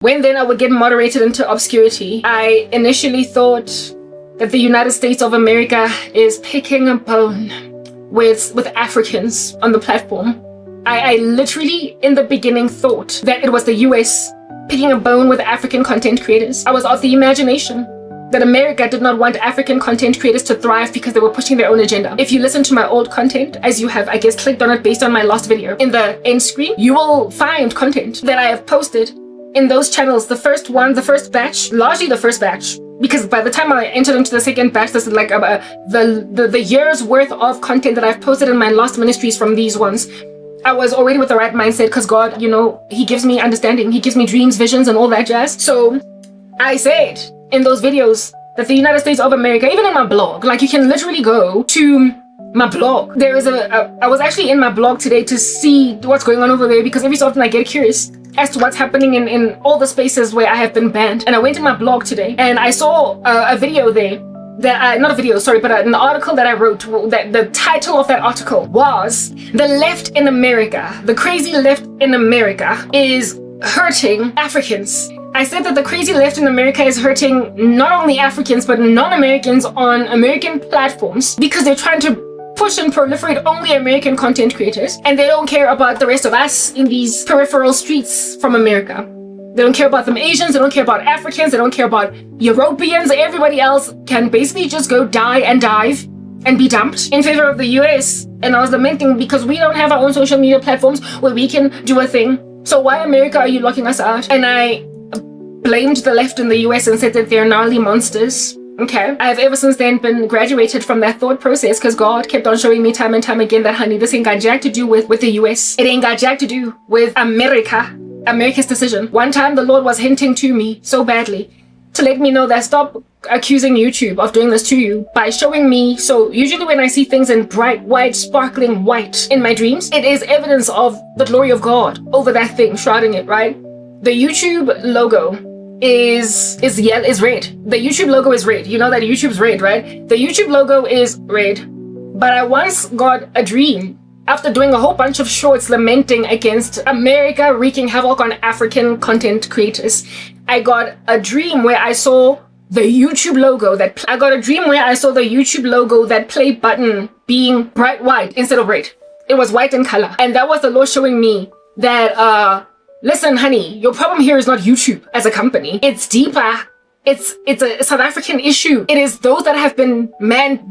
When then I would get moderated into obscurity, I initially thought that the United States of America is picking a bone with Africans on the platform. I literally, in the beginning, thought that it was the US picking a bone with African content creators. I was of the imagination that America did not want African content creators to thrive because they were pushing their own agenda. If you listen to my old content, as you have, I guess, clicked on it based on my last video, in the end screen, you will find content that I have posted in those channels. The first one, the first batch, largely the first batch, because by the time I entered into the second batch, this is like the year's worth of content that I've posted in my last ministries from these ones. I was already with the right mindset because God, you know, He gives me understanding. He gives me dreams, visions, and all that jazz. So I said in those videos that the United States of America, even in my blog, like you can literally go to my blog. There is I was actually in my blog today to see what's going on over there, because every so often I get curious as to what's happening in all the spaces where I have been banned. And I went to my blog today and I saw a video there that not a video, sorry, but an article that I wrote, that the title of that article was "The Left in America, the Crazy Left in America is Hurting Africans." I said that the crazy left in America is hurting not only Africans, but non-Americans on American platforms, because they're trying to push and proliferate only American content creators, and they don't care about the rest of us in these peripheral streets from America. They don't care about them Asians, they don't care about Africans, they don't care about Europeans. Everybody else can basically just go die and dive and be dumped in favor of the US. And I was lamenting because we don't have our own social media platforms where we can do a thing. So why, America, are you locking us out? And I blamed the left in the US and said that they're gnarly monsters. Okay, I have ever since then been graduated from that thought process, because God kept on showing me time and time again that, honey, this ain't got jack to do with the US. It ain't got jack to do with America's decision. One time the Lord was hinting to me so badly to let me know that stop accusing YouTube of doing this to you by showing me. So usually when I see things in bright, white, sparkling white in my dreams, it is evidence of the glory of God over that thing, shrouding it, right? The YouTube logo is red. The YouTube logo is red. You know that YouTube's red, right? The YouTube logo is red. But I once got a dream after doing a whole bunch of shorts lamenting against America wreaking havoc on African content creators. I got a dream where I saw the YouTube logo that play button being bright white instead of red. It was white in color. And that was the Lord showing me that listen, honey, your problem here is not YouTube as a company. It's deeper. It's a South African issue. It is those that have been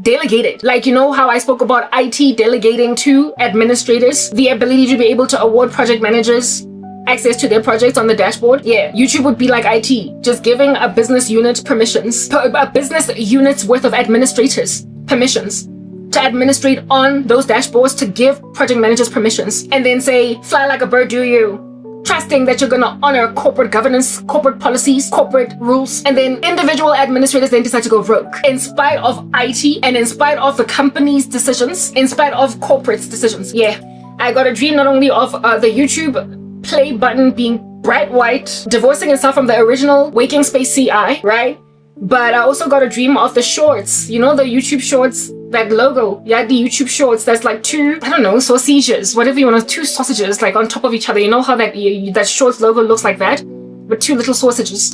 delegated. Like, you know how I spoke about IT delegating to administrators, the ability to be able to award project managers access to their projects on the dashboard? Yeah, YouTube would be like IT, just giving a business unit permissions, a business unit's worth of administrators permissions to administrate on those dashboards, to give project managers permissions, and then say, fly like a bird, do you? Trusting that you're gonna honor corporate governance, corporate policies, corporate rules, and then individual administrators then decide to go rogue in spite of IT and in spite of the company's decisions, in spite of corporate's decisions. Yeah, I got a dream not only of the YouTube play button being bright white, divorcing itself from the original Waking Space CI, right? But I also got a dream of the shorts, you know, the YouTube shorts, that logo, yeah, the YouTube shorts, that's like two, I don't know, sausages, whatever you want to, two sausages like on top of each other. You know how that shorts logo looks like that, with two little sausages,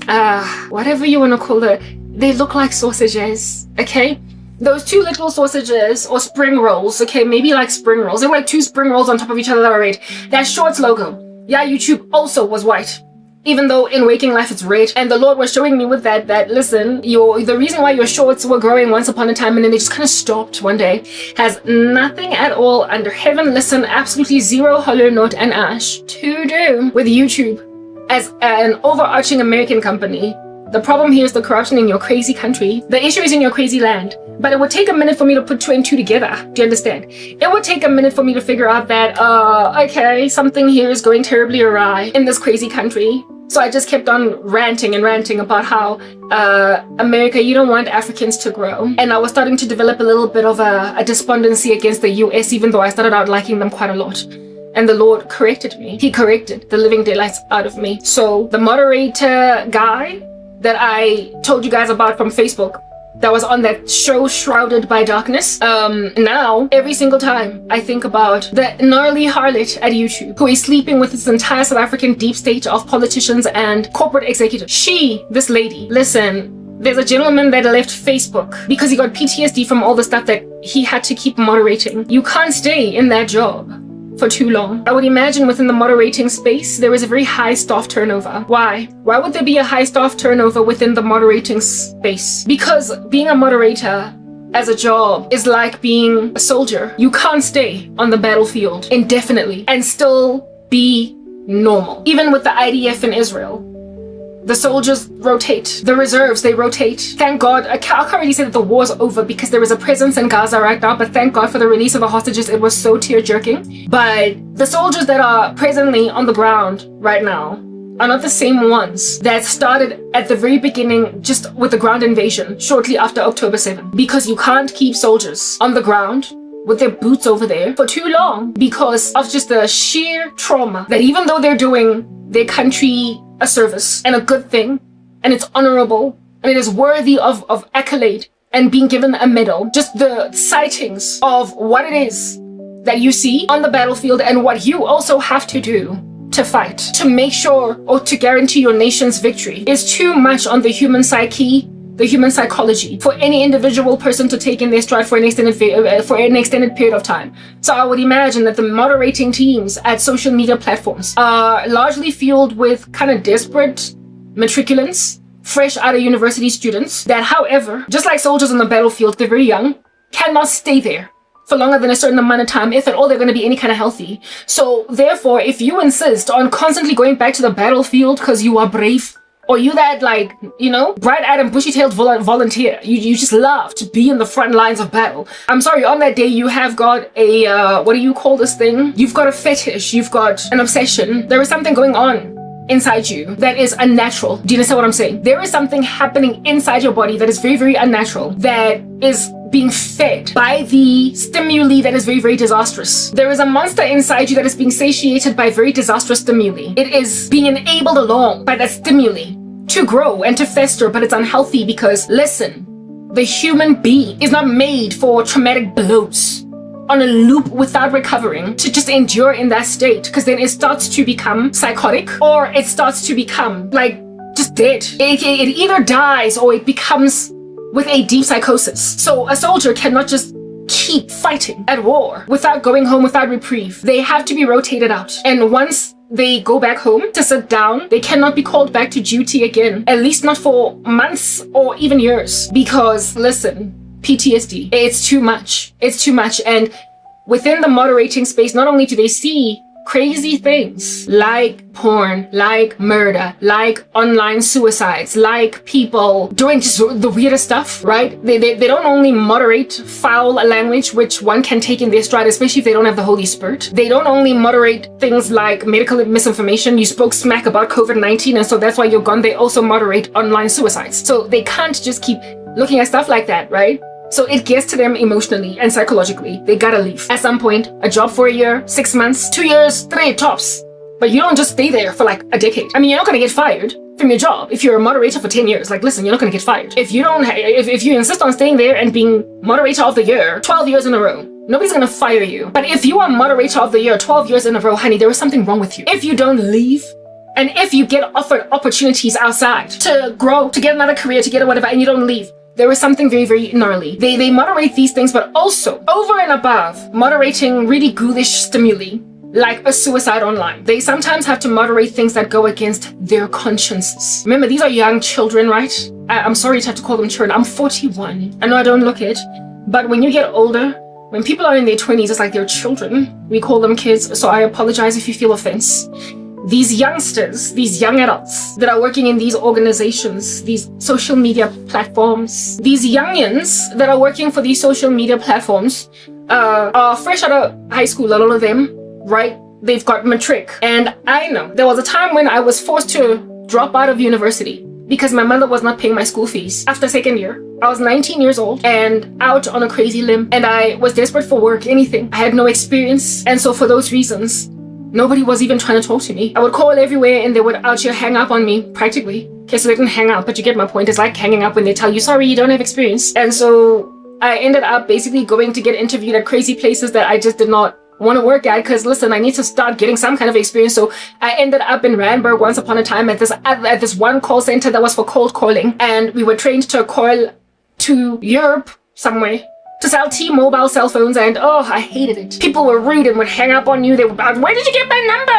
whatever you want to call it, they look like sausages, okay? Those two little sausages, or spring rolls, okay, maybe like spring rolls, they were like two spring rolls on top of each other that were red. That shorts logo, yeah, YouTube also was white, even though in waking life it's red. And the Lord was showing me with that listen, the reason why your shorts were growing once upon a time and then they just kind of stopped one day has nothing at all under heaven, listen, absolutely zero, hollow, note, and ash to do with YouTube as an overarching American company. The problem here is the corruption in your crazy country. The issue is in your crazy land. But it would take a minute for me to put two and two together. Do you understand? It would take a minute for me to figure out that, okay, something here is going terribly awry in this crazy country. So I just kept on ranting about how, America, you don't want Africans to grow. And I was starting to develop a little bit of a despondency against the US, even though I started out liking them quite a lot. And the Lord corrected me. He corrected the living daylights out of me. So the moderator guy that I told you guys about from Facebook, that was on that show Shrouded by Darkness. Now, every single time I think about the gnarly harlot at YouTube who is sleeping with this entire South African deep state of politicians and corporate executives. This lady, listen, there's a gentleman that left Facebook because he got PTSD from all the stuff that he had to keep moderating. You can't stay in that job for too long. I would imagine within the moderating space, there is a very high staff turnover. Why? Why would there be a high staff turnover within the moderating space? Because being a moderator as a job is like being a soldier. You can't stay on the battlefield indefinitely and still be normal. Even with the IDF in Israel, the soldiers rotate, the reserves, they rotate. Thank God, I can't really say that the war's over because there is a presence in Gaza right now, but thank God for the release of the hostages. It was so tear-jerking. But the soldiers that are presently on the ground right now are not the same ones that started at the very beginning just with the ground invasion shortly after October 7th. Because you can't keep soldiers on the ground with their boots over there for too long because of just the sheer trauma that even though they're doing their country a service and a good thing, and it's honorable, and it is worthy of accolade and being given a medal. Just the sightings of what it is that you see on the battlefield and what you also have to do to fight, to make sure or to guarantee your nation's victory is too much on the human psyche, the human psychology for any individual person to take in their stride for an extended period of time. So I would imagine that the moderating teams at social media platforms are largely fueled with kind of desperate matriculants, fresh out of university students that, however, just like soldiers on the battlefield, they're very young, cannot stay there for longer than a certain amount of time, if at all they're going to be any kind of healthy. So therefore, if you insist on constantly going back to the battlefield because you are brave, or you that, like, you know, bright-eyed and bushy-tailed volunteer, you just love to be in the front lines of battle. I'm sorry, on that day you have got a, what do you call this thing? You've got a fetish, you've got an obsession. There is something going on inside you that is unnatural. Do you understand what I'm saying? There is something happening inside your body that is very, very unnatural, that is being fed by the stimuli that is very, very disastrous. There is a monster inside you that is being satiated by very disastrous stimuli. It is being enabled along by that stimuli to grow and to fester, but it's unhealthy because, listen, the human being is not made for traumatic blows on a loop without recovering to just endure in that state, because then it starts to become psychotic or it starts to become like just dead. It either dies or it becomes with a deep psychosis. So a soldier cannot just keep fighting at war without going home, without reprieve. They have to be rotated out. And once they go back home to sit down, they cannot be called back to duty again, at least not for months or even years. Because listen, PTSD, it's too much. It's too much. And within the moderating space, not only do they see crazy things like porn, like murder, like online suicides, like people doing just the weirdest stuff, right? They don't only moderate foul language, which one can take in their stride, especially if they don't have the Holy Spirit. They don't only moderate things like medical misinformation. You spoke smack about COVID-19 and so that's why you're gone. They also moderate online suicides. So they can't just keep looking at stuff like that, right? So it gets to them emotionally and psychologically. They gotta leave. At some point, a job for a year, 6 months, 2 years, 3 tops. But you don't just stay there for like a decade. I mean, you're not gonna get fired from your job if you're a moderator for 10 years. Like, listen, you're not gonna get fired. If you don't, if you insist on staying there and being moderator of the year 12 years in a row, nobody's gonna fire you. But if you are moderator of the year 12 years in a row, honey, there is something wrong with you. If you don't leave, and if you get offered opportunities outside to grow, to get another career, to get whatever, and you don't leave, there is something very, very gnarly. They moderate these things, but also over and above moderating really ghoulish stimuli like a suicide online, they sometimes have to moderate things that go against their consciences. Remember, these are young children, right? I'm sorry to have to call them children. I'm 41. I know I don't look it, but when you get older, when people are in their 20s, it's like they're children. We call them kids, so I apologize if you feel offense. These youngsters, these young adults that are working in these organizations, these social media platforms, these youngins that are working for these social media platforms are fresh out of high school, a lot of them, right? They've got matric. And I know there was a time when I was forced to drop out of university because my mother was not paying my school fees. After second year, I was 19 years old and out on a crazy limb, and I was desperate for work, anything. I had no experience, and so for those reasons, nobody was even trying to talk to me. I would call everywhere and they would out here hang up on me, practically. Okay, so they didn't hang up, but you get my point. It's like hanging up when they tell you, sorry, you don't have experience. And so I ended up basically going to get interviewed at crazy places that I just did not want to work at, because listen, I need to start getting some kind of experience. So I ended up in Randburg once upon a time at this one call center that was for cold calling, and we were trained to call to Europe somewhere to sell T-Mobile cell phones, and oh, I hated it. People were rude and would hang up on you. They were about, where did you get my number?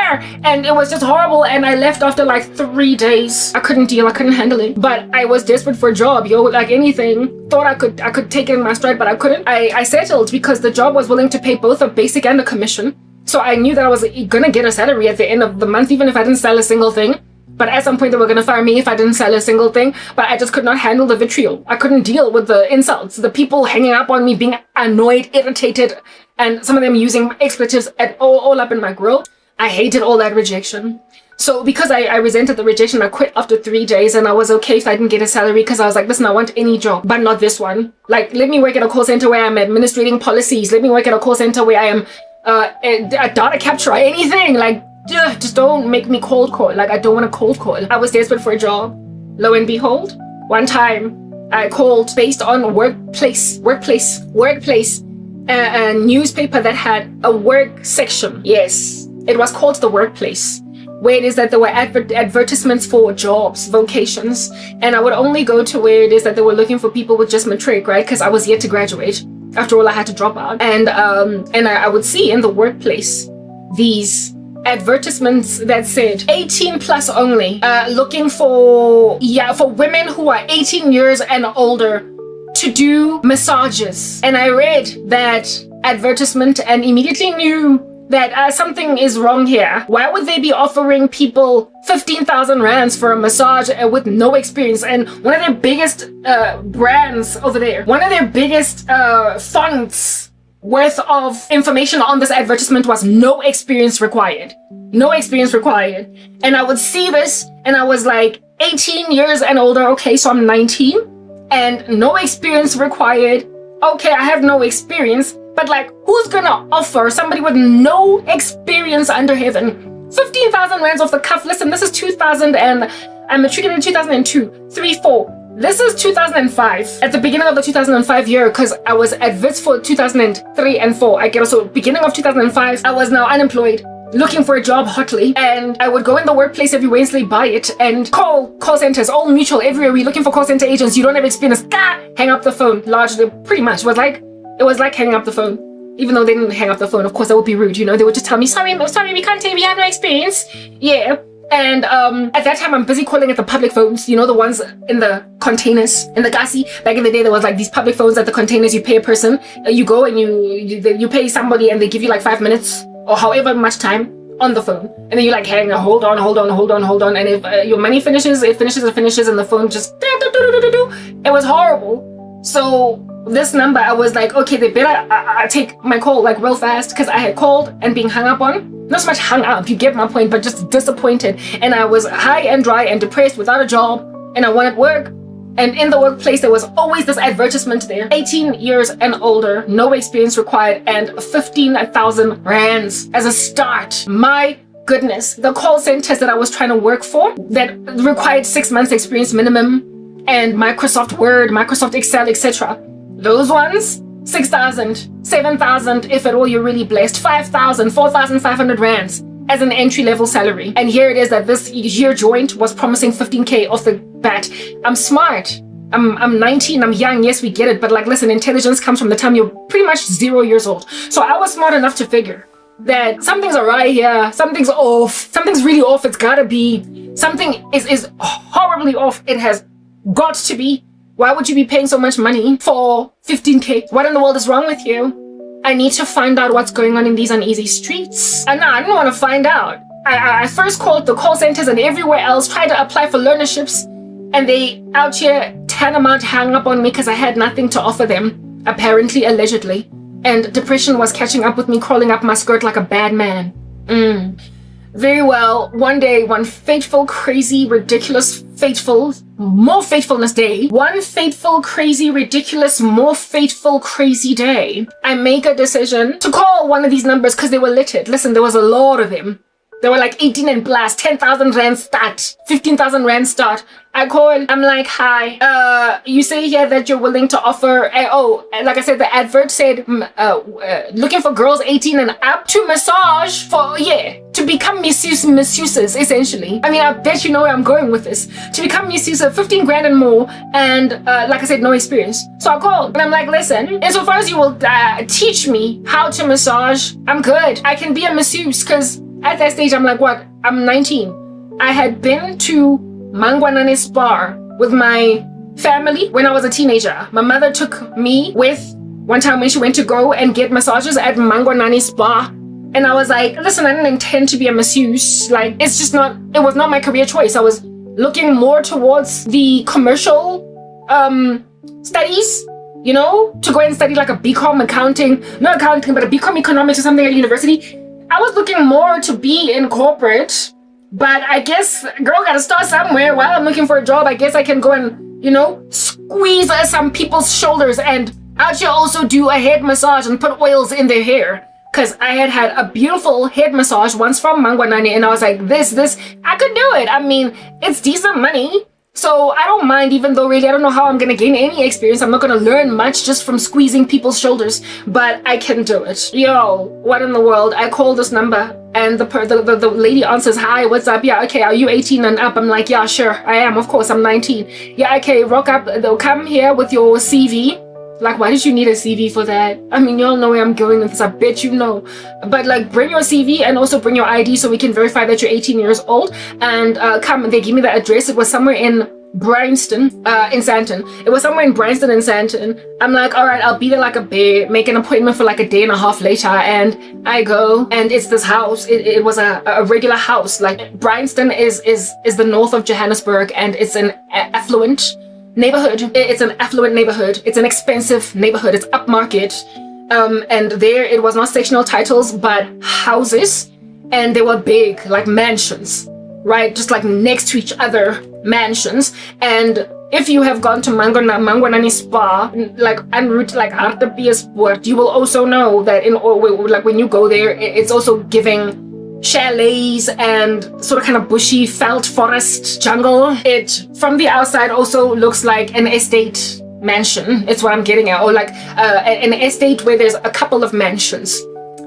And it was just horrible, and I left after like 3 days. I couldn't deal, I couldn't handle it. But I was desperate for a job, yo, like anything. Thought I could take it in my stride, but I couldn't. I settled because the job was willing to pay both a basic and a commission. So I knew that I was gonna get a salary at the end of the month, even if I didn't sell a single thing. But at some point they were going to fire me if I didn't sell a single thing. But I just could not handle the vitriol. I couldn't deal with the insults, the people hanging up on me, being annoyed, irritated, and some of them using expletives all up in my grill. I hated all that rejection. So because I resented the rejection, I quit after 3 days, and I was okay if I didn't get a salary, because I was like, listen, I want any job, but not this one. Like, let me work at a call center where I'm administrating policies. Let me work at a call center where I am a data capture, anything. Like, just don't make me cold call. Like, I don't want to cold call. I was desperate for a job. Lo and behold, one time I called based on workplace, a newspaper that had a work section. Yes, it was called The Workplace, where it is that there were advertisements for jobs, vocations, and I would only go to where it is that they were looking for people with just matric, right? Because I was yet to graduate. After all, I had to drop out, and I would see in The Workplace these advertisements that said 18 plus only, looking for women who are 18 years and older to do massages. And I read that advertisement and immediately knew that something is wrong here. Why would they be offering people 15,000 rands for a massage with no experience? And one of their biggest brands over there, one of their biggest fonts worth of information on this advertisement was no experience required. No experience required. And I would see this and I was like, 18 years and older. Okay, so I'm 19 and no experience required. Okay, I have no experience, but like, who's gonna offer somebody with no experience under heaven 15,000 rands off the cuff? Listen, this is 2000 and I matriculated in 2002, 3, 4. This is 2005, at the beginning of the 2005 year, because I was at Wits for 2003 and 4. I get so beginning of 2005, I was now unemployed, looking for a job hotly, and I would go in The Workplace every Wednesday, buy it, and call centers, all mutual, everywhere. We're looking for call center agents. You don't have experience. Hang up the phone. Largely, pretty much, it was like hanging up the phone. Even though they didn't hang up the phone, of course, that would be rude. You know, they would just tell me, sorry, we can't take, we have no experience. Yeah. And at that time, I'm busy calling at the public phones, you know, the ones in the containers, in the gasi. Back in the day, there was like these public phones at the containers. You pay a person, you go and you pay somebody, and they give you like 5 minutes or however much time on the phone. And then you like hang, hold on. And if your money finishes, and the phone just, it was horrible. So this number, I was like, okay, they better I take my call like real fast, because I had called and being hung up on. Not so much hung up, you get my point, but just disappointed. And I was high and dry and depressed without a job, and I wanted work. And in The Workplace, there was always this advertisement there. 18 years and older, no experience required, and 15,000 rands as a start. My goodness, the call centers that I was trying to work for that required 6 months experience minimum, and Microsoft Word, Microsoft Excel, etc. Those ones, 6,000, 7,000, if at all you're really blessed, 5,000, 4,500 rands as an entry-level salary. And here it is that this year joint was promising 15K off the bat. I'm smart. I'm 19, I'm young, yes, we get it. But like, listen, intelligence comes from the time you're pretty much 0 years old. So I was smart enough to figure that something's awry here, something's off, something's really off, it's gotta be. Something is horribly off, it has got to be. Why would you be paying so much money for 15K? What in the world is wrong with you? I need to find out what's going on in these uneasy streets. And no, I didn't want to find out. I first called the call centers and everywhere else, tried to apply for learnerships, and they out here tantamount hung up on me because I had nothing to offer them, apparently, allegedly. And depression was catching up with me, crawling up my skirt like a bad man. Very well, one day, one fateful, crazy, ridiculous, more fatefulness day. One fateful, crazy, ridiculous, more fateful, crazy day. I make a decision to call one of these numbers because they were littered. Listen, there was a lot of them. They were like 18 and plus, 10,000 rand start, 15,000 rand start. I call, I'm like, hi, you say here that you're willing to offer, like I said, the advert said, looking for girls 18 and up to massage for, to become masseuses, essentially. I mean, I bet you know where I'm going with this. To become masseuse, 15 grand and more, and like I said, no experience. So I called, and I'm like, listen, insofar as you will teach me how to massage, I'm good. I can be a masseuse, because at that stage, I'm like, what? I'm 19. I had been to Mangwanani Spa with my family when I was a teenager. My mother took me with one time when she went to go and get massages at Mangwanani Spa. And I was like, listen, I didn't intend to be a masseuse. Like, it was not my career choice. I was looking more towards the commercial studies, you know, to go and study like a BCom accounting, not accounting, but a BCom economics or something at university. I was looking more to be in corporate, but I guess girl gotta start somewhere. While I'm looking for a job, I guess I can go and, you know, squeeze some people's shoulders and actually also do a head massage and put oils in their hair. Cause I had a beautiful head massage once from Mangwanani, and I was like, this, I could do it. I mean, it's decent money. So I don't mind, even though really I don't know how I'm gonna gain any experience. I'm not gonna learn much just from squeezing people's shoulders, but I can do it. Yo, what in the world? I call this number and the lady answers, hi, what's up? Yeah, okay, are you 18 and up? I'm like, yeah, sure, I am. Of course, I'm 19. Yeah, okay, rock up. They'll come here with your CV. Like, why did you need a CV for that? I mean, you all know where I'm going with this. I bet you know. But like, bring your CV and also bring your ID so we can verify that you're 18 years old. And come, they give me the address. It was somewhere in Bryanston, in Sandton. It was somewhere in Bryanston and Sandton. I'm like, all right, I'll be there like a bear, make an appointment for like a day and a half later. And I go, and it's this house. It was a regular house. Like, Bryanston is the north of Johannesburg, and it's an affluent neighborhood. It's an affluent neighborhood. It's an expensive neighborhood. It's upmarket. And there it was not sectional titles, but houses, and they were big, like mansions, right? Just like next to each other mansions. And if you have gone to Mangwanani Spa, like en route, like Hartbeespoort, you will also know that like when you go there, it's also giving chalets and sort of kind of bushy felt forest jungle. It from the outside also looks like an estate mansion. It's what I'm getting at, or like an estate where there's a couple of mansions.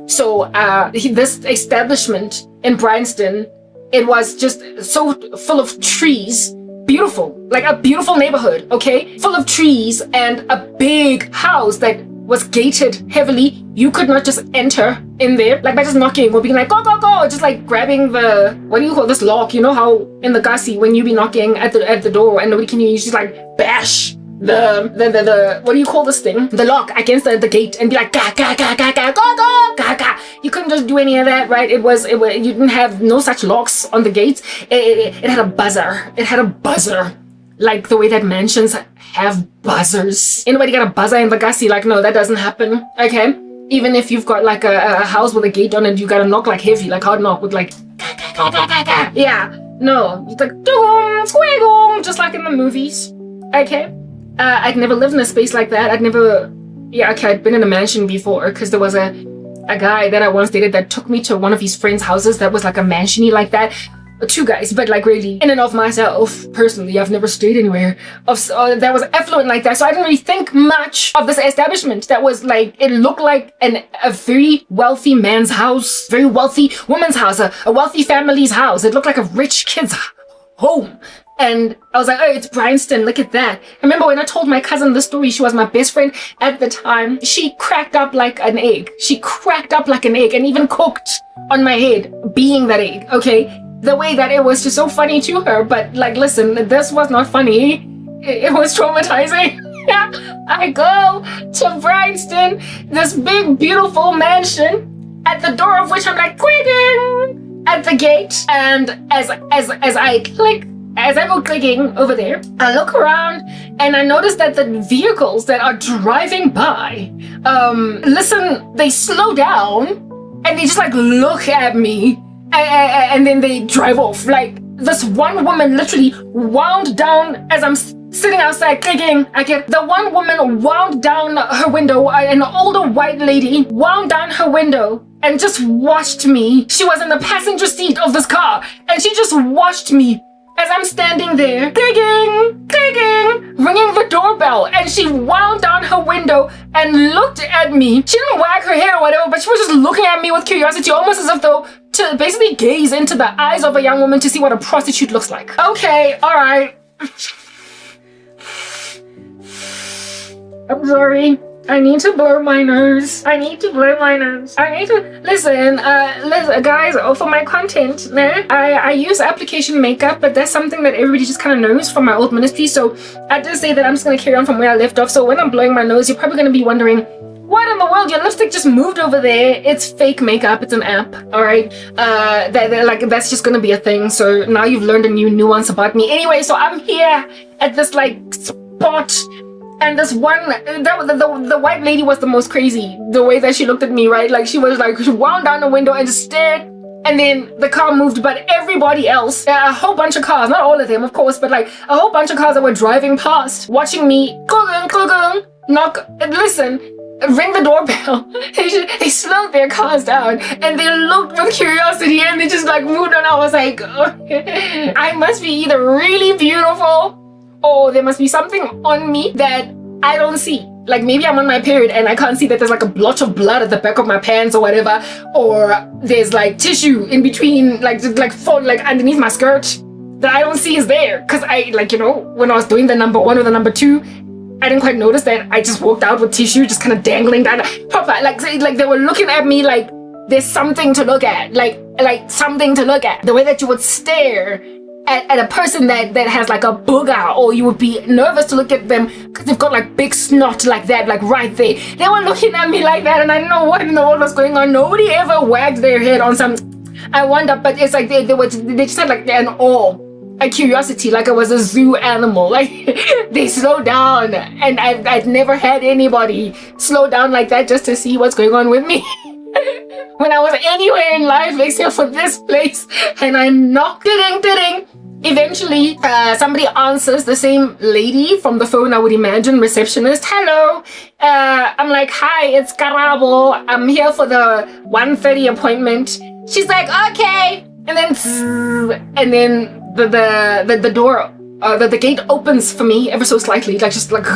So this establishment in Bryanston, it was just so full of trees. Beautiful, like a beautiful neighborhood, okay, full of trees, and a big house that was gated heavily. You could not just enter in there like by just knocking or being like, go, go, go, just like grabbing the, what do you call this, lock? You know how in the Gussie when you be knocking at the door and nobody can hear you, just like bash the what do you call this thing, the lock against the gate and be like, ga ga ga ga ga go go ga ga. You couldn't just do any of that, right? It was you didn't have no such locks on the gates. It had a buzzer. It had a buzzer, like the way that mansions have buzzers. Anybody got a buzzer in the Gussie? Like, no, that doesn't happen. Okay, even if you've got like a house with a gate on it, you gotta knock like heavy, like hard knock with like ga ga ga ga ga ga. Yeah, no, it's like squiggle, just like in the movies. Okay. I'd never lived in a space like that. I'd been in a mansion before, because there was a guy that I once dated that took me to one of his friends' houses that was like a mansion-y like that. Two guys, but like really, in and of myself, personally, I've never stayed anywhere that was affluent like that. So I didn't really think much of this establishment that was like, it looked like a very wealthy man's house, very wealthy woman's house, a wealthy family's house. It looked like a rich kid's home. And I was like, oh, it's Bryanston, look at that. I remember when I told my cousin this story, she was my best friend at the time. She cracked up like an egg. She cracked up like an egg and even cooked on my head, being that egg, okay? The way that it was just so funny to her. But like, listen, this was not funny. It was traumatizing. I go to Bryanston, this big, beautiful mansion, at the door of which I'm like, clicking at the gate. And as I click, as I go clicking over there, I look around and I notice that the vehicles that are driving by, they slow down and they just like look at me and then they drive off. Like, this one woman literally wound down as I'm sitting outside clicking. The one woman wound down her window, an older white lady wound down her window and just watched me. She was in the passenger seat of this car, and she just watched me as I'm standing there, digging, ringing the doorbell, and she wound down her window and looked at me. She didn't wag her head or whatever, but she was just looking at me with curiosity, almost as if though to basically gaze into the eyes of a young woman to see what a prostitute looks like. Okay, all right. I'm sorry. I need to blow my nose. I need to listen, guys, for my content, I use application makeup, but that's something that everybody just kind of knows from my old ministry. So I just say that I'm just gonna carry on from where I left off. So when I'm blowing my nose, you're probably gonna be wondering, what in the world? Your lipstick just moved over there. It's fake makeup. It's an app. All right. That's just gonna be a thing. So now you've learned a new nuance about me. Anyway, so I'm here at this like spot. And this one, the white lady was the most crazy. The way that she looked at me, right? Like she wound down the window and just stared. And then the car moved, but everybody else, a whole bunch of cars, not all of them, of course, but like a whole bunch of cars that were driving past, watching me, knock, listen, ring the doorbell. They slowed their cars down and they looked with curiosity and they just like moved on. I was like, okay. I must be either really beautiful or there must be something on me that I don't see. Like maybe I'm on my period and I can't see that there's like a blotch of blood at the back of my pants or whatever, or there's like tissue in between, like underneath my skirt that I don't see is there. Cause I when I was doing the number 1 or the number 2, I didn't quite notice that I just walked out with tissue just kind of dangling down. Proper, like they were looking at me like there's something to look at, like something to look at. The way that you would stare at a person that has like a booger, or you would be nervous to look at them because they've got like big snot like that, like right there. They were looking at me like that and I didn't know what in the world was going on. Nobody ever wagged their head on some, I wonder, but it's like they just had like an awe, a curiosity, like I was a zoo animal. Like they slowed down, and I'd never had anybody slow down like that just to see what's going on with me. When I was anywhere in life except for this place, and I knocked, ding. Eventually, somebody answers, the same lady from the phone, I would imagine, receptionist. Hello. I'm like, hi, it's Karabo. I'm here for the 1:30 appointment. She's like, okay. And then, the door, the gate opens for me ever so slightly, like just like,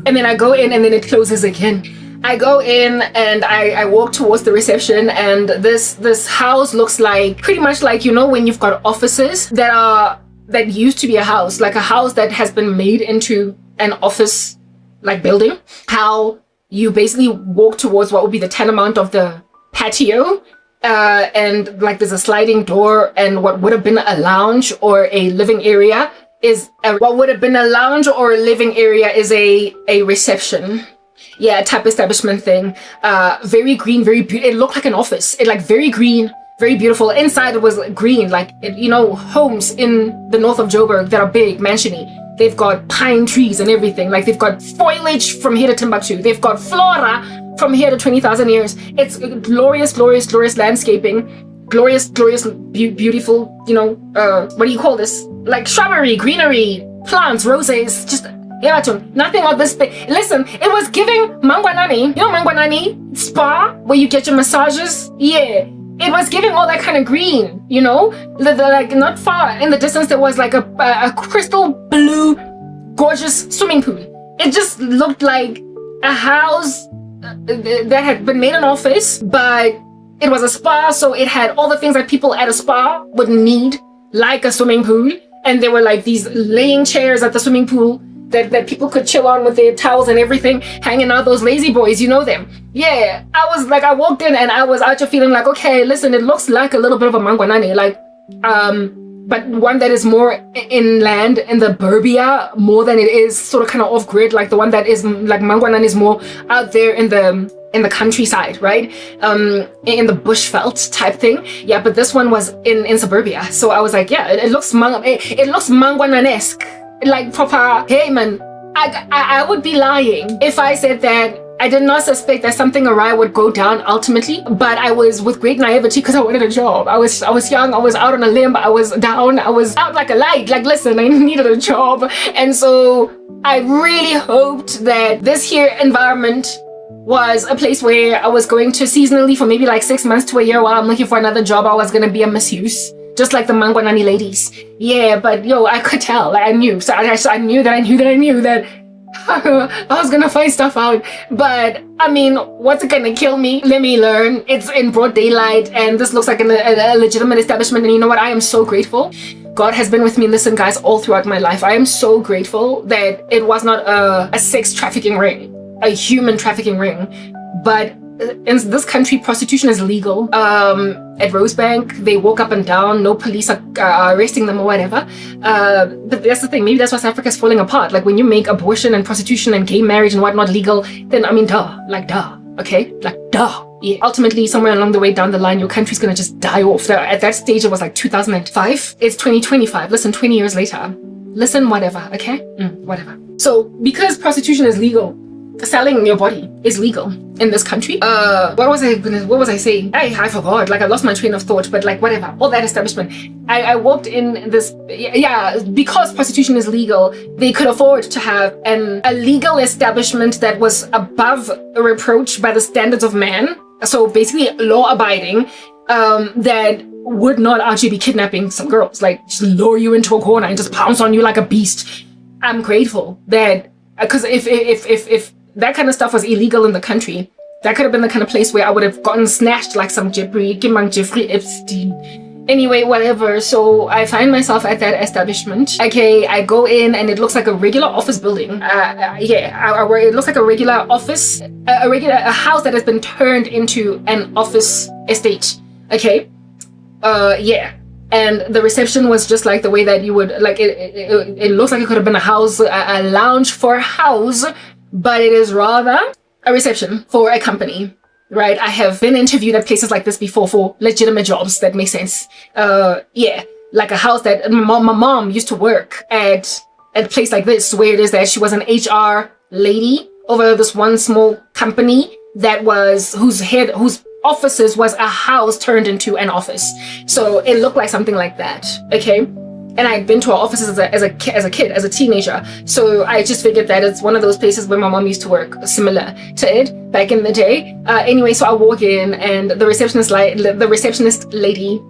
and then I go in and then it closes again. I go in and I walk towards the reception, and this house looks like pretty much like, when you've got offices that used to be a house, like a house that has been made into an office like building. How you basically walk towards what would be the tantamount of the patio, and like there's a sliding door, and what would have been a lounge or a living area is a reception. Yeah, a type establishment thing. Very green, very beautiful. It looked like an office. It like very green, very beautiful. Inside it was green, like, homes in the north of Joburg that are big, mansiony. They've got pine trees and everything. Like they've got foliage from here to Timbuktu. They've got flora from here to 20,000 years. It's glorious, glorious, glorious landscaping. Glorious, glorious, beautiful, what do you call this? Like shrubbery, greenery, plants, roses, just... Yeah, nothing of this thing. Listen, it was giving Mangwanani. Mangwanani spa where you get your massages? Yeah. It was giving all that kind of green, like not far in the distance there was like a crystal blue, gorgeous swimming pool. It just looked like a house that had been made an office, but it was a spa, so it had all the things that people at a spa would need, like a swimming pool. And there were like these laying chairs at the swimming pool that people could chill on with their towels and everything, hanging out, those lazy boys, you know them. Yeah, I walked in and I was out here feeling like, okay, listen, it looks like a little bit of a Mangwanani, like, but one that is more inland in the burbia more than it is sort of kind of off grid, like the one that is like Mangwanani is more out there in the countryside, right? In the bushveld type thing. Yeah, but this one was in suburbia. So I was like, yeah, it looks Mangwananesque. Like proper. Hey man, I would be lying if I said that I did not suspect that something awry would go down ultimately, but I was with great naivety because I wanted a job. I was young, I was out on a limb, I was down, I was out like a light. Like listen, I needed a job. And so I really hoped that this here environment was a place where I was going to seasonally for maybe like 6 months to a year while I'm looking for another job. I was going to be a masseuse, just like the Mangwanani ladies. Yeah, but yo, I could tell. Like, I knew. So I knew that I was gonna find stuff out. But I mean, what's it gonna kill me? Let me learn. It's in broad daylight, and this looks like a legitimate establishment. And you know what? I am so grateful. God has been with me, listen guys, all throughout my life. I am so grateful that it was not a sex trafficking ring, a human trafficking ring. But in this country, prostitution is legal. At Rosebank, they walk up and down, no police are arresting them or whatever. But that's the thing, maybe that's why South Africa is falling apart. Like when you make abortion and prostitution and gay marriage and whatnot legal, then I mean, duh, okay? Like, duh. Yeah. Ultimately, somewhere along the way down the line, your country's gonna just die off. At that stage, it was like 2005. It's 2025. Listen, 20 years later. Listen, whatever, okay? Whatever. So, because prostitution is legal, selling your body is legal in this country. What was I saying? I forgot. Like I lost my train of thought, but like whatever. All that establishment. I walked in this, yeah, because prostitution is legal, they could afford to have a legal establishment that was above reproach by the standards of man. So basically law abiding, that would not actually be kidnapping some girls, like just lure you into a corner and just pounce on you like a beast. I'm grateful that, because if that kind of stuff was illegal in the country, that could have been the kind of place where I would have gotten snatched like some Jeffrey Epstein. Anyway, whatever. So I find myself at that establishment. Okay, I go in and it looks like a regular office building. It looks like a regular office, a house that has been turned into an office estate. Okay, yeah. And the reception was just like the way that you would, like, it looks like it could have been a house, a lounge for a house, but it is rather a reception for a company, right? I have been interviewed at places like this before for legitimate jobs that make sense. Yeah, like a house that my mom used to work at a place like this, where it is that she was an HR lady over this one small company that was, whose offices was a house turned into an office. So it looked like something like that, okay? And I'd been to our offices as a teenager. So I just figured that it's one of those places where my mom used to work, similar to it back in the day. Anyway, so I walk in and the receptionist lady,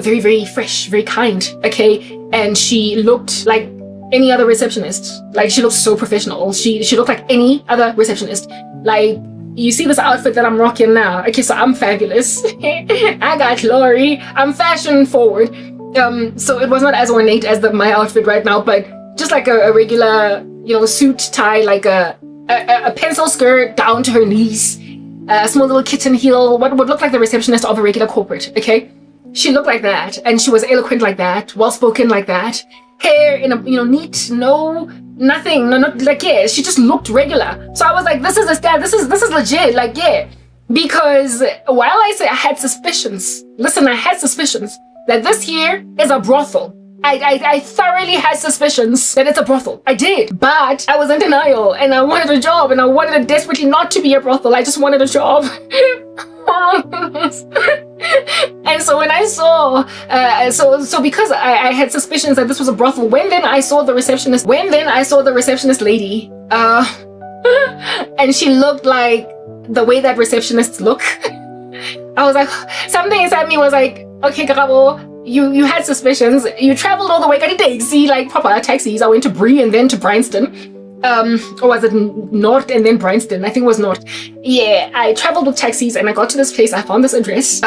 very, very fresh, very kind, okay? And she looked like any other receptionist. Like she looked so professional. She looked like any other receptionist. Like, you see this outfit that I'm rocking now. Okay, so I'm fabulous. I got glory. I'm fashion forward. So it was not as ornate as my outfit right now, but just like a regular, suit tie, like a pencil skirt down to her knees, a small little kitten heel, what would look like the receptionist of a regular corporate, okay? She looked like that, and she was eloquent like that, well-spoken like that, hair in a, neat, nothing, not like, yeah, she just looked regular. So I was like, this is legit, like, yeah. Because while I say I had suspicions that this here is a brothel. I thoroughly had suspicions that it's a brothel. I did, but I was in denial and I wanted a job and I wanted it desperately not to be a brothel. I just wanted a job. And so when I saw, so because I had suspicions that this was a brothel, when then I saw the receptionist lady, and she looked like the way that receptionists look, I was like, something inside me was like, okay, Karabo, you had suspicions. You traveled all the way, got a taxi, like proper taxis. I went to Bree and then to Bryanston. Or was it North and then Bryanston? I think it was North. Yeah, I traveled with taxis and I got to this place. I found this address.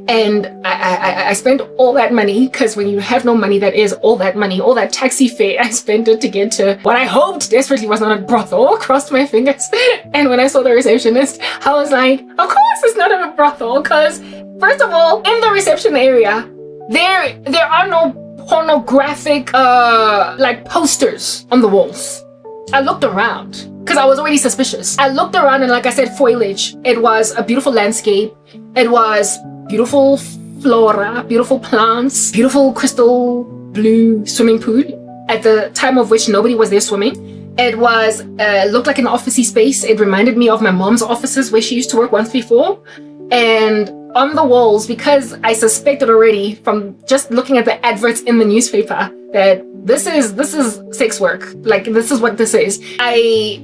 And I spent all that money, because when you have no money, that is all that money, all that taxi fare. I spent it to get to what I hoped desperately was not a brothel. Crossed my fingers. And when I saw the receptionist, I was like, of course it's not a brothel, because first of all, in the reception area, there are no pornographic like posters on the walls. I looked around because I was already suspicious. I looked around and, like I said, foliage. It was a beautiful landscape. It was beautiful flora, beautiful plants, beautiful crystal blue swimming pool, at the time of which nobody was there swimming. It was looked like an officey space. It reminded me of my mom's offices where she used to work once before. And on the walls, because I suspected already from just looking at the adverts in the newspaper that this is sex work. Like, this is what this is. I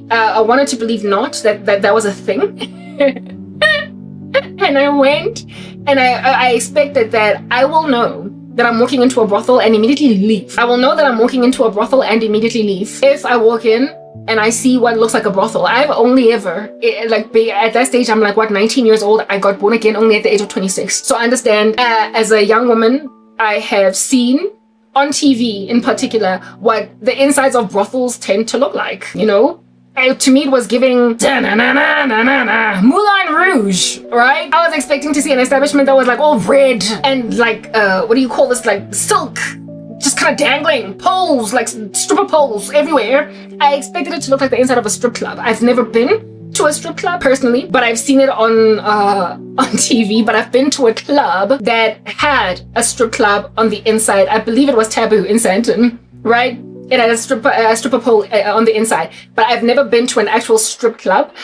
wanted to believe not that was a thing. And I went, and I expected that I will know that I'm walking into a brothel and immediately leave. I will know that I'm walking into a brothel and immediately leave if I walk in and I see what looks like a brothel. I've only ever, at that stage, I'm like, what, 19 years old? I got born again only at the age of 26. So I understand, as a young woman, I have seen on TV in particular what the insides of brothels tend to look like, you know? To me, it was giving Moulin Rouge, right? I was expecting to see an establishment that was like all red and like, what do you call this? Like silk, just kind of dangling poles, like stripper poles everywhere. I expected it to look like the inside of a strip club. I've never been to a strip club personally, but I've seen it on TV. But I've been to a club that had a strip club on the inside. I believe it was Taboo in Sandton, right? It had a stripper pole on the inside, but I've never been to an actual strip club.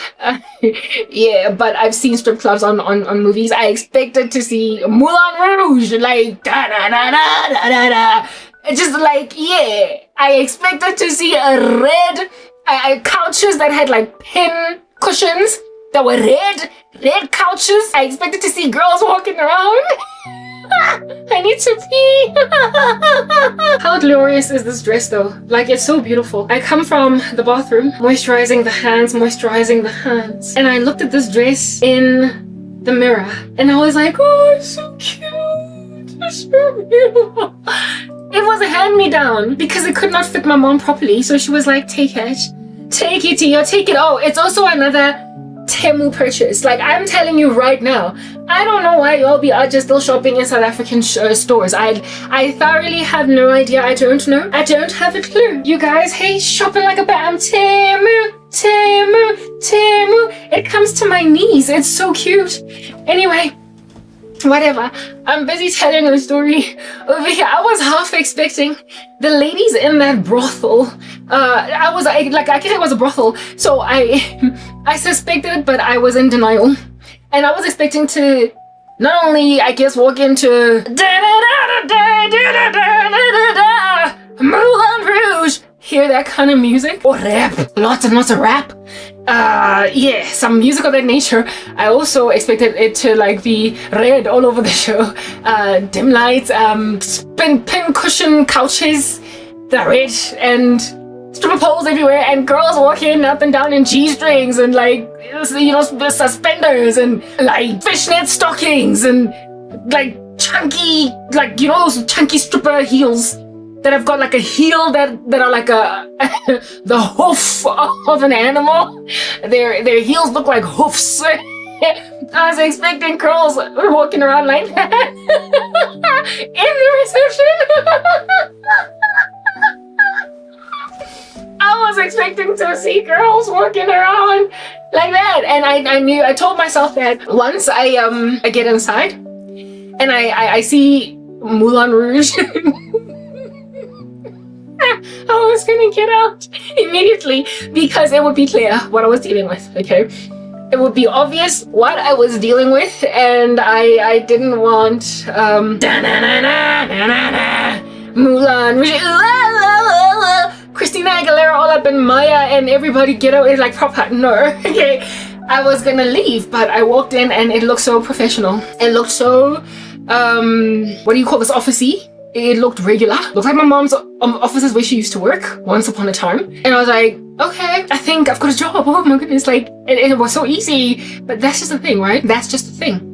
Yeah, but I've seen strip clubs on movies. I expected to see Moulin Rouge, like da da da da da da da. Just like, yeah, I expected to see a red couches that had like pin cushions that were red couches. I expected to see girls walking around. I need to pee. How glorious is this dress though? Like, it's so beautiful. I come from the bathroom, moisturizing the hands, and I looked at this dress in the mirror and I was like, oh, it's so cute. It's so beautiful. It was a hand-me-down because it could not fit my mom properly, so she was like, take it, Tio, take it. Oh, it's also another Temu purchase. Like, I'm telling you right now, I don't know why y'all are just still shopping in South African stores. I thoroughly have no idea. I don't know. I don't have a clue. You guys hate shopping like a bam. Temu. It comes to my knees. It's so cute. Anyway, whatever. I'm busy telling a story over here. I was half expecting the ladies in that brothel. I guess it was a brothel. So I suspected, but I was in denial. And I was expecting to not only, I guess, walk into Moulin Rouge, hear that kind of music, or rap, lots and lots of rap. Yeah, some music of that nature. I also expected it to like be red all over the show. Dim lights, pin cushion couches, the red, and stripper poles everywhere, and girls walking up and down in G-strings and like, you know, suspenders and like fishnet stockings and like chunky, like, you know, those chunky stripper heels that have got like a heel that are like the hoof of an animal. Their heels look like hoofs. I was expecting girls walking around like that in the reception. I was expecting to see girls walking around like that, and I told myself that once I get inside and I see Moulin Rouge, I was gonna get out immediately because it would be clear what I was dealing with. Okay, it would be obvious what I was dealing with, and I didn't want Moulin Rouge, Christina Aguilera all up in Maya and everybody get out like proper. No, okay. I was gonna leave, but I walked in and it looked so professional. It looked so, what do you call this, office-y? It looked regular. Looked like my mom's offices where she used to work once upon a time. And I was like, okay, I think I've got a job. Oh my goodness, like, it was so easy. But that's just the thing, right? That's just the thing.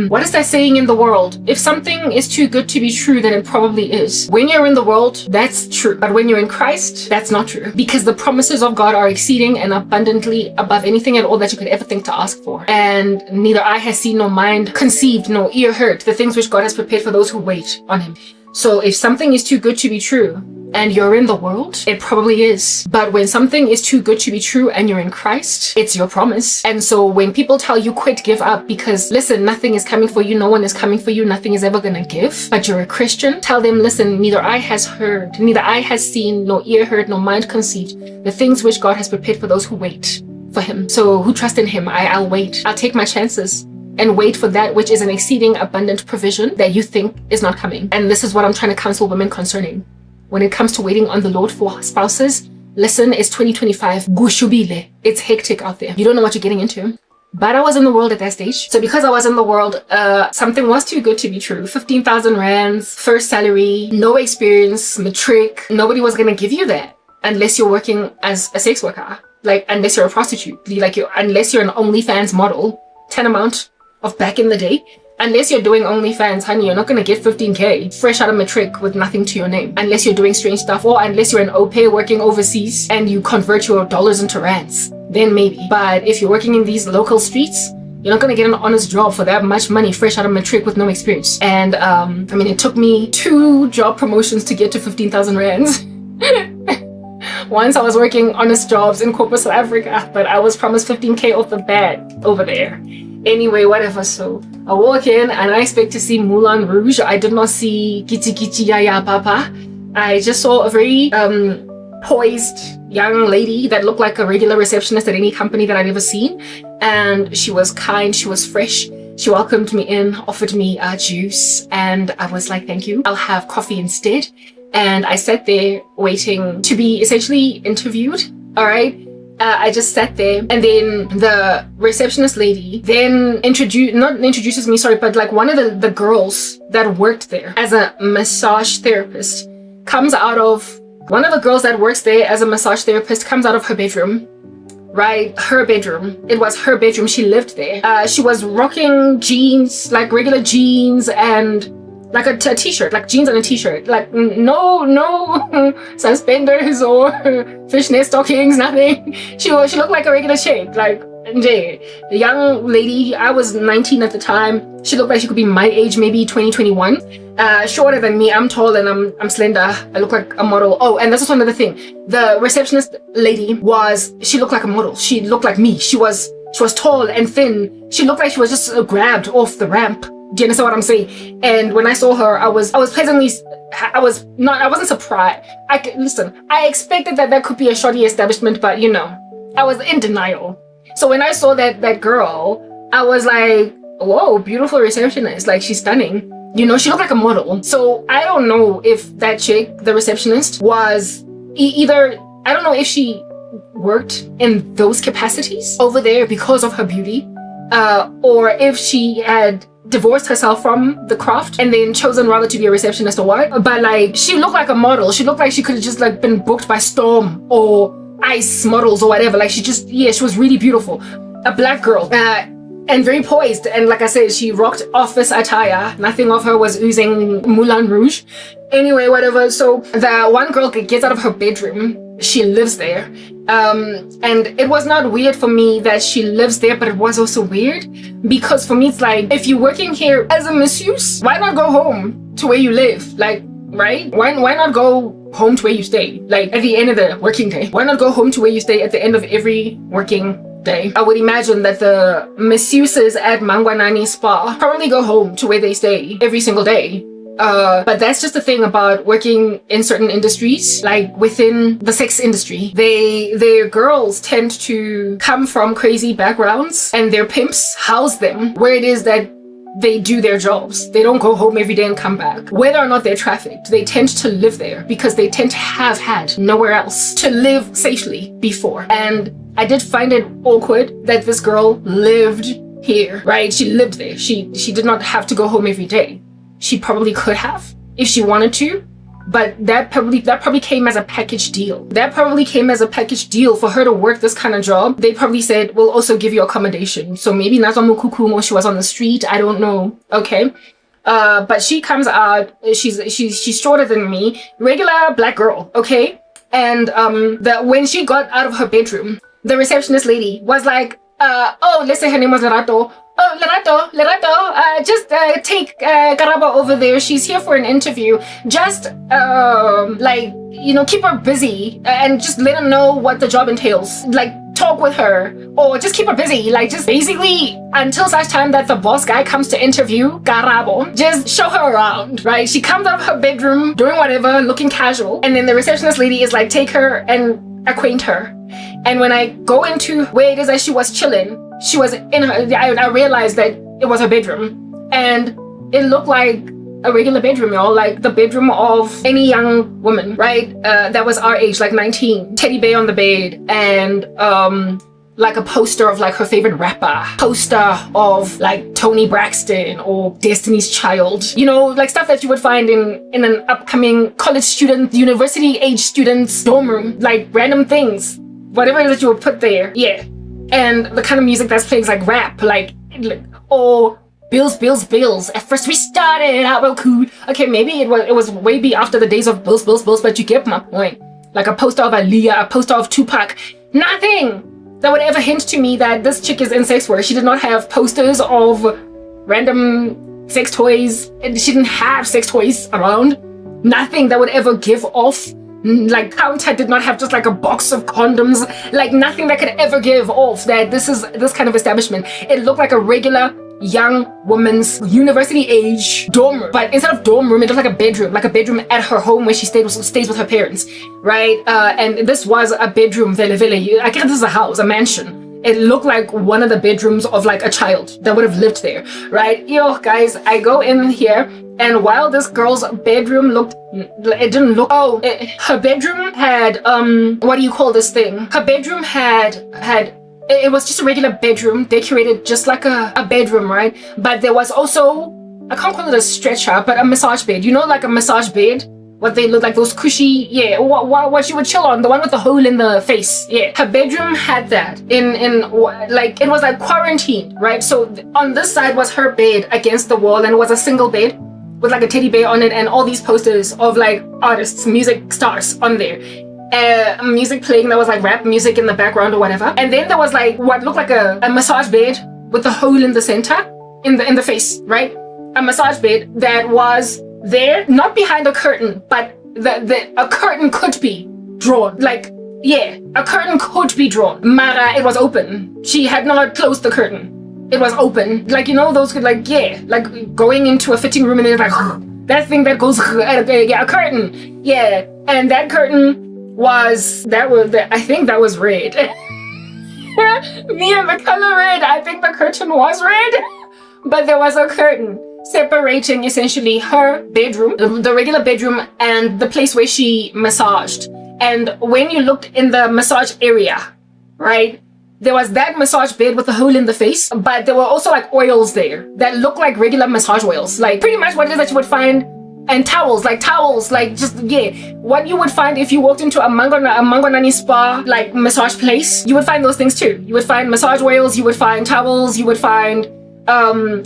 What is that saying in the world? If something is too good to be true, then it probably is. When you're in the world, that's true. But when you're in Christ, that's not true. Because the promises of God are exceeding and abundantly above anything at all that you could ever think to ask for. And neither eye has seen, nor mind conceived, nor ear heard the things which God has prepared for those who wait on him. So if something is too good to be true, and you're in the world, it probably is. But when something is too good to be true and you're in Christ, it's your promise. And so when people tell you quit, give up, because listen, nothing is coming for you, no one is coming for you, nothing is ever gonna give, but you're a Christian, tell them, listen, neither eye has heard, neither eye has seen, nor ear heard, nor mind conceived the things which God has prepared for those who wait for him. So who trust in him, I'll wait. I'll take my chances and wait for that which is an exceeding abundant provision that you think is not coming. And this is what I'm trying to counsel women concerning. when it comes to waiting on the Lord for spouses. Listen, it's 2025. Gushubile. It's hectic out there. You don't know what you're getting into. But I was in the world at that stage. So because I was in the world, something was too good to be true. 15,000 rands, first salary, no experience, matric. Nobody was going to give you that unless you're working as a sex worker. Like, unless you're a prostitute. Unless you're an OnlyFans model. 10 amount of back in the day. Unless you're doing OnlyFans, honey, you're not going to get 15K fresh out of matric with nothing to your name. Unless you're doing strange stuff, or unless you're an au pair working overseas and you convert your dollars into rands, then maybe. But if you're working in these local streets, you're not going to get an honest job for that much money fresh out of matric with no experience. And I mean, it took me 2 job promotions to get to 15,000 rands. Once I was working honest jobs in corporate South Africa, but I was promised 15K off the bat over there. Anyway, whatever. So I walk in and I expect to see Moulin Rouge. I did not see Kiti Kiti Yaya Papa. I just saw a very poised young lady that looked like a regular receptionist at any company that I'd ever seen. And she was kind, she was fresh. She welcomed me in, offered me juice, and I was like, thank you. I'll have coffee instead. And I sat there waiting to be essentially interviewed. All right. I just sat there, and then the receptionist lady then introduces me, but like one of the girls that worked there as a massage therapist comes out of, one of the girls that works there as a massage therapist comes out of her bedroom, right? Her bedroom. It was her bedroom. She lived there. She was rocking jeans, like regular jeans, and like a t-shirt, like jeans and a t-shirt, like no suspenders or fishnet stockings, nothing. She looked like a regular chick, like the young lady. I was 19 at the time. She looked like she could be my age, maybe 2021. Shorter than me. I'm tall and I'm slender. I look like a model. Oh, and this is another thing. The receptionist lady she looked like a model. She looked like me. She was tall and thin. She looked like she was just grabbed off the ramp. Do you understand what I'm saying? And when I saw her, I wasn't surprised. I expected that could be a shoddy establishment, but you know, I was in denial. So when I saw that girl, I was like, whoa, beautiful receptionist. Like, she's stunning. You know, she looked like a model. So I don't know if that chick, the receptionist, was either, I don't know if she worked in those capacities over there because of her beauty, or if she had divorced herself from the craft and then chosen rather to be a receptionist or what. But like, she looked like a model. She looked like she could have just like been booked by Storm or Ice Models or whatever. Like, she was really beautiful. A black girl, and very poised. And like I said, she rocked office attire. Nothing of her was oozing Moulin Rouge. Anyway, whatever. So the one girl gets out of her bedroom. She lives there. And it was not weird for me that she lives there, but it was also weird because for me, it's like, if you're working here as a masseuse, why not go home to where you live? Like, right? Why not go home to where you stay? Like, at the end of the working day. Why not go home to where you stay at the end of every working day? I would imagine that the masseuses at Mangwanani Spa probably go home to where they stay every single day. But that's just the thing about working in certain industries, like within the sex industry. Their girls tend to come from crazy backgrounds and their pimps house them where it is that they do their jobs. They don't go home every day and come back. Whether or not they're trafficked, they tend to live there because they tend to have had nowhere else to live safely before. And I did find it awkward that this girl lived here, right? She lived there. She did not have to go home every day. She probably could have if she wanted to, but that probably came as a package deal. That probably came as a package deal for her to work this kind of job. They probably said, we'll also give you accommodation. So maybe Nazomu Kukumo, she was on the street. I don't know. Okay. But she comes out, she's shorter than me, regular black girl. Okay. And, when she got out of her bedroom, the receptionist lady was like, oh, let's say her name was Lerato. Oh, Lerato, just take Karaba over there. She's here for an interview. Just, keep her busy and just let her know what the job entails. Like, talk with her or just keep her busy. Like, just basically until such time that the boss guy comes to interview Karabo, just show her around, right? She comes out of her bedroom doing whatever, looking casual. And then the receptionist lady is like, take her and acquaint her. And when I go into where it is that she was chilling, she was in her, I realized that it was her bedroom. And it looked like a regular bedroom, y'all, like the bedroom of any young woman, right? That was our age, like 19. Teddy bear on the bed, and like a poster of like her favorite rapper, poster of like Tony Braxton or Destiny's Child, you know, like stuff that you would find in an upcoming college student, university age student's dorm room, like random things, whatever it is that you would put there. Yeah. And the kind of music that's playing is like rap, like or Bills, Bills, Bills. At first we started out real cool. Okay, maybe it was way be after the days of Bills, Bills, Bills, but you get my point. Like a poster of Aaliyah, a poster of Tupac. Nothing that would ever hint to me that this chick is in sex work. She did not have posters of random sex toys. She didn't have sex toys around. Nothing that would ever give off. Like Counter did not have just like a box of condoms. Like nothing that could ever give off that this is this kind of establishment. It looked like a regular young woman's university age dorm room, but instead of dorm room, it looked like a bedroom at her home where she stays with her parents, right? And this was a bedroom, I guess this is a house, a mansion. It looked like one of the bedrooms of like a child that would have lived there, right? Yo, guys, I go in here, and while this girl's bedroom her bedroom had what do you call this thing? Her bedroom had it was just a regular bedroom, decorated just like a bedroom, right? But there was also, I can't call it a stretcher, but a massage bed. You know, like a massage bed? What they look like, those cushy, yeah, what you would chill on, the one with the hole in the face, yeah. Her bedroom had that in like, it was like quarantined, right? So on this side was her bed against the wall, and it was a single bed with like a teddy bear on it and all these posters of like artists, music stars on there. Music playing that was like rap music in the background or whatever. And then there was like what looked like a massage bed with the hole in the center, in the face, right? A massage bed that was there, not behind a curtain, but a curtain could be drawn. Like, yeah, a curtain could be drawn. Mara, it was open. She had not closed the curtain. It was open. Like, you know, those could like, yeah, like going into a fitting room and then like, that thing that goes, yeah, a curtain. Yeah, and that curtain I think that was red. Me and the color red, I think the curtain was red, but there was a curtain separating essentially her bedroom, the regular bedroom, and the place where she massaged. And when you looked in the massage area, right, there was that massage bed with the hole in the face, but there were also like oils there that looked like regular massage oils, like pretty much what it is that you would find. And towels, like just, yeah, what you would find if you walked into a Mangonani spa, like massage place, you would find those things too. You would find massage oils, you would find towels, you would find the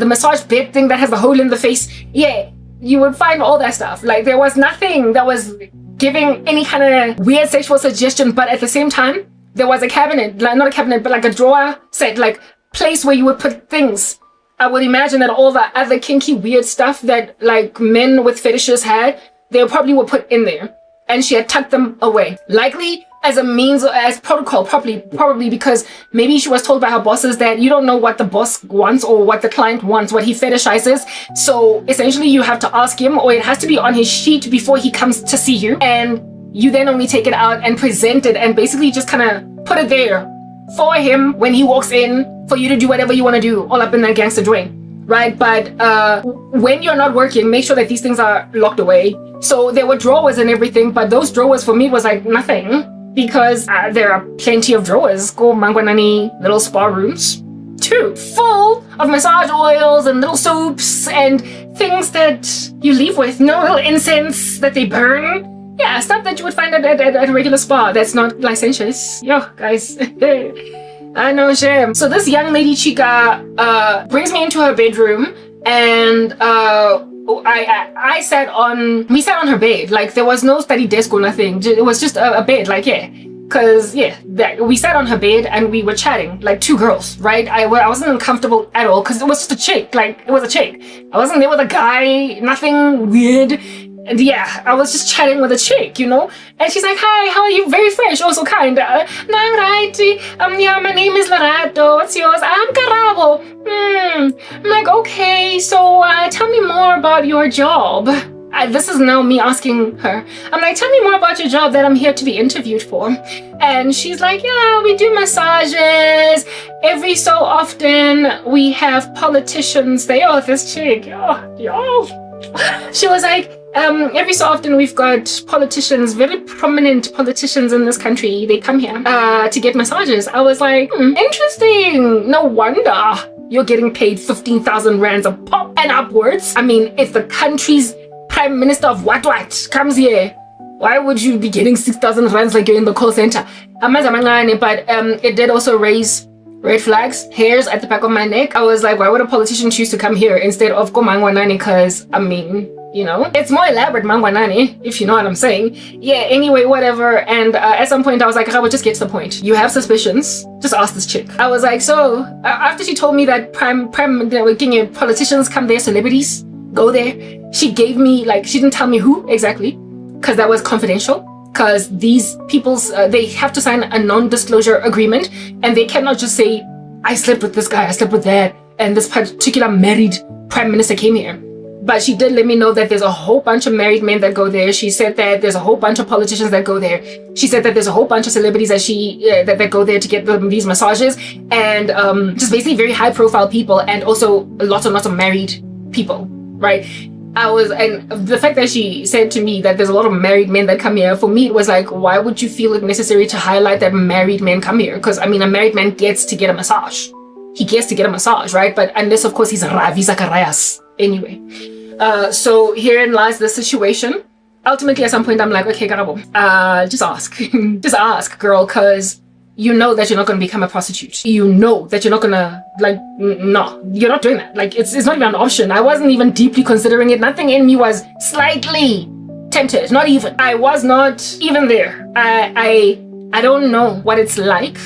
massage bed thing that has the hole in the face. Yeah, you would find all that stuff. Like there was nothing that was giving any kind of weird sexual suggestion, but at the same time, there was a cabinet, like not a cabinet, but like a drawer set, like place where you would put things. I would imagine that all the other kinky weird stuff that like men with fetishes had, they probably were put in there, and she had tucked them away. Likely as a means, as protocol, probably because maybe she was told by her bosses that you don't know what the boss wants or what the client wants, what he fetishizes. So essentially you have to ask him, or it has to be on his sheet before he comes to see you. And you then only take it out and present it and basically just kind of put it there for him when he walks in, for you to do whatever you want to do, all up in that gangster joint, right? But when you're not working, make sure that these things are locked away. So there were drawers and everything, but those drawers for me was like nothing, because there are plenty of drawers. Go Mangwanani little spa rooms too, full of massage oils and little soaps and things that you leave with, no little incense that they burn. Yeah, stuff that you would find at a regular spa that's not licentious. Yo, guys. I know, shame. So this young lady chica brings me into her bedroom, and we sat on her bed. Like there was no study desk or nothing. It was just a bed, like, yeah. Cause yeah, we sat on her bed and we were chatting like two girls, right? I wasn't uncomfortable at all, cause it was just a chick. Like it was a chick. I wasn't there with a guy, nothing weird. And yeah, I was just chatting with a chick, you know? And she's like, hi, how are you? Very fresh, also kind. No, I'm right. Yeah, my name is Lorato. What's yours? I'm Carabo. I'm like, okay, so tell me more about your job. this is now me asking her. I'm like, tell me more about your job that I'm here to be interviewed for. And she's like, yeah, we do massages. Every so often we have politicians. This chick, she was like, every so often we've got politicians, very prominent politicians in this country. They come here to get massages. I was like, interesting. No wonder you're getting paid 15,000 rands a pop and upwards. I mean, if the country's prime minister of what comes here, why would you be getting 6,000 rands like you're in the call center? But it did also raise red flags, hairs at the back of my neck. I was like, why would a politician choose to come here instead of Komangwanani? Because, I mean, you know, it's more elaborate Mangwanani, if you know what I'm saying. Yeah, anyway, whatever. And at some point I was like, I would just get to the point. You have suspicions, just ask this chick. I was like, so after she told me that politicians come there, celebrities go there, she gave me, like, she didn't tell me who exactly, because that was confidential. Because these people's, they have to sign a non-disclosure agreement, and they cannot just say, I slept with this guy, I slept with that, and this particular married prime minister came here. But she did let me know that there's a whole bunch of married men that go there. She said that there's a whole bunch of politicians that go there. She said that there's a whole bunch of celebrities that that go there to get these massages, and just basically very high profile people, and also lots and lots of married people, right? And the fact that she said to me that there's a lot of married men that come here, for me it was like, why would you feel it necessary to highlight that married men come here? Because I mean, a married man gets to get a massage. He gets to get a massage, right? But unless of course he's Ravi Zacharias. Anyway, so herein lies the situation. Ultimately, at some point, I'm like, okay, Garabo, just ask. Just ask, girl, because you know that you're not going to become a prostitute. You know that you're not going to, like, no, you're not doing that. Like, it's not even an option. I wasn't even deeply considering it. Nothing in me was slightly tempted. Not even. I was not even there. I don't know what it's like.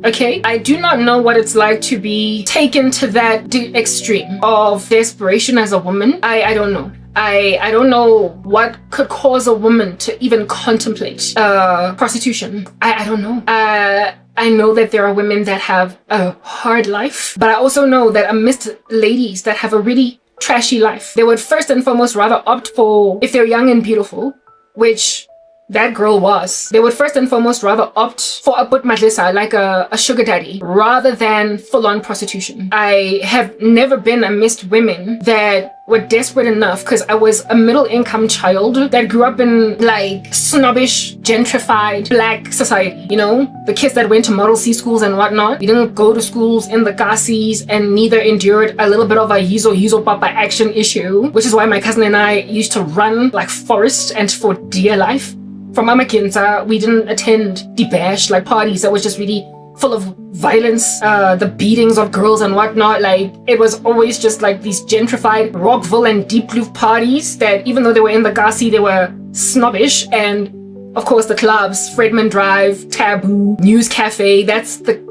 Okay, I do not know what it's like to be taken to that extreme of desperation as a woman. I don't know. I don't know what could cause a woman to even contemplate prostitution. I don't know. I know that there are women that have a hard life, but I also know that amidst ladies that have a really trashy life, they would first and foremost rather opt for, if they're young and beautiful, which that girl was, they would first and foremost rather opt for a put madlisa, like a sugar daddy, rather than full-on prostitution. I have never been amidst women that were desperate enough, because I was a middle-income child that grew up in like snobbish, gentrified black society, you know, the kids that went to Model C schools and whatnot. We didn't go to schools in the Gassies, and neither endured a little bit of a hizo papa action issue, which is why my cousin and I used to run like forest and for dear life. From Amakinsa, we didn't attend the bash, like parties that was just really full of violence, the beatings of girls and whatnot. Like, it was always just like these gentrified Rockville and Deep Blue parties that, even though they were in the Gassi, they were snobbish. And of course the clubs, Fredman Drive, Taboo, News Cafe, that's the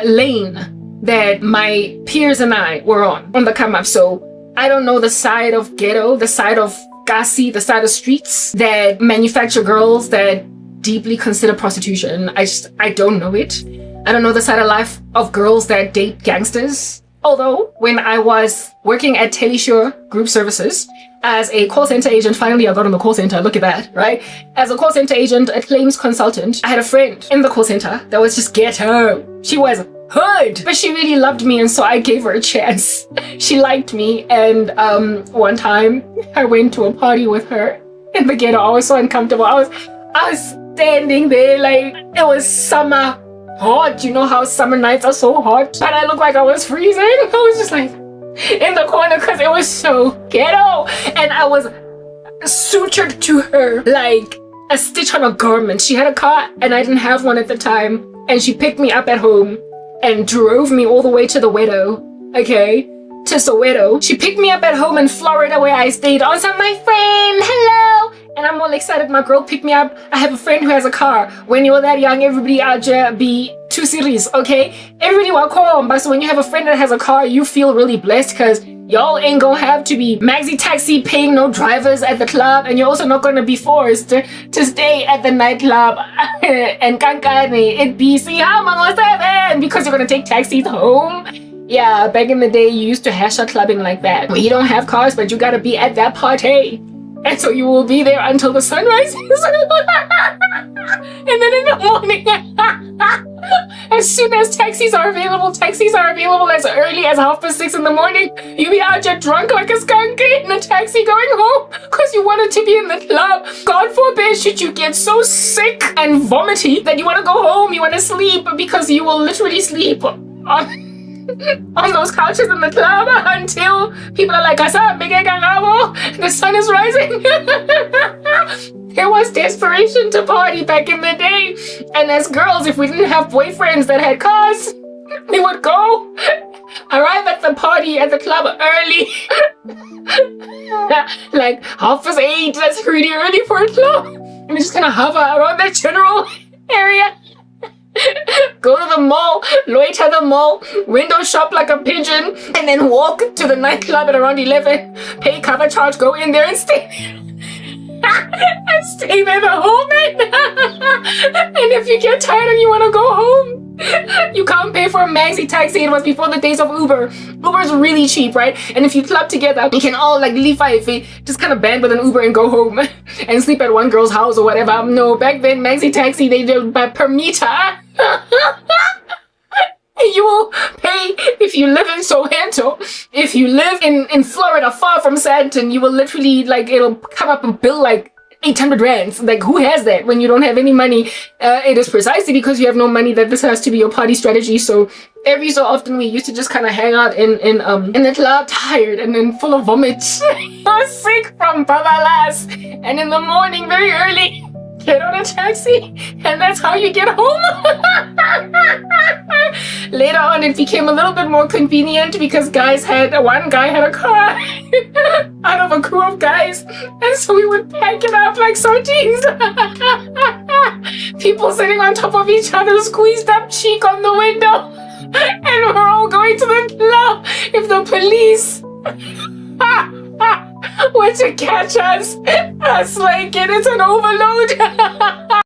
lane that my peers and I were on the come up. So I don't know the side of ghetto, the side of Gassi, the side of streets that manufacture girls that deeply consider prostitution. I don't know it. I don't know the side of life of girls that date gangsters. Although when I was working at Telesure Group Services as a call center agent, finally I got on the call center, look at that, right? As a call center agent, a claims consultant, I had a friend in the call center that was just ghetto. She was hood, but she really loved me, and so I gave her a chance. She liked me, and one time I went to a party with her in the ghetto. I was so uncomfortable. I was standing there like it was summer, hot. You know how summer nights are so hot, but I looked like I was freezing. I was just like in the corner because it was so ghetto, and I was sutured to her like a stitch on a garment. She had a car and I didn't have one at the time, and she picked me up at home and drove me all the way to the Wedo, okay, to Soweto. She picked me up at home in Florida where I stayed. I was like, my friend, hello. And I'm all excited, my girl picked me up. I have a friend who has a car. When you're that young, everybody out there be too serious, okay? Everybody will call, but so when you have a friend that has a car, you feel really blessed because y'all ain't gonna have to be maxi taxi paying no drivers at the club, and you're also not gonna be forced to stay at the nightclub and kankane at BC because you're gonna take taxis home. Yeah, back in the day, you used to hash out clubbing like that, where you don't have cars, but you gotta be at that party. And so you will be there until the sun rises. And then in the morning, as soon as taxis are available as early as 6:30 in the morning. You be out there drunk like a skunk in a taxi going home because you wanted to be in the club. God forbid should you get so sick and vomity that you want to go home, you want to sleep, because you will literally sleep on those couches in the club until people are like, the sun is rising. There was desperation to party back in the day. And as girls, if we didn't have boyfriends that had cars, we would go arrive at the party at the club early. Like 8:30, that's pretty early for a club. And we just kind of hover around that general area. Go to the mall, loiter at the mall, window shop like a pigeon, and then walk to the nightclub at around 11, pay cover charge, go in there and stay and stay there the whole night. And if you get tired and you want to go home, you can't pay for a maxi taxi. It was before the days of Uber. Uber is really cheap, right? And if you club together, you can all like leave just kind of band with an Uber and go home and sleep at one girl's house or whatever. No, back then maxi taxi they did per meter. You will pay if you live in Soweto. If you live in Florida, far from Sandton, you will literally it'll come up a bill like 800 rands. Like, who has that when you don't have any money? It is precisely because you have no money that this has to be your party strategy. So every so often we used to just kind of hang out in the club, tired and then full of vomit, sick from babalas, and in the morning very early get on a taxi, and that's how you get home. Later on, it became a little bit more convenient because one guy had a car out of a crew of guys, and so we would pack it up like sardines. People sitting on top of each other, squeezed up cheek on the window, and we're all going to the club. If the police were to catch us, it's an overload.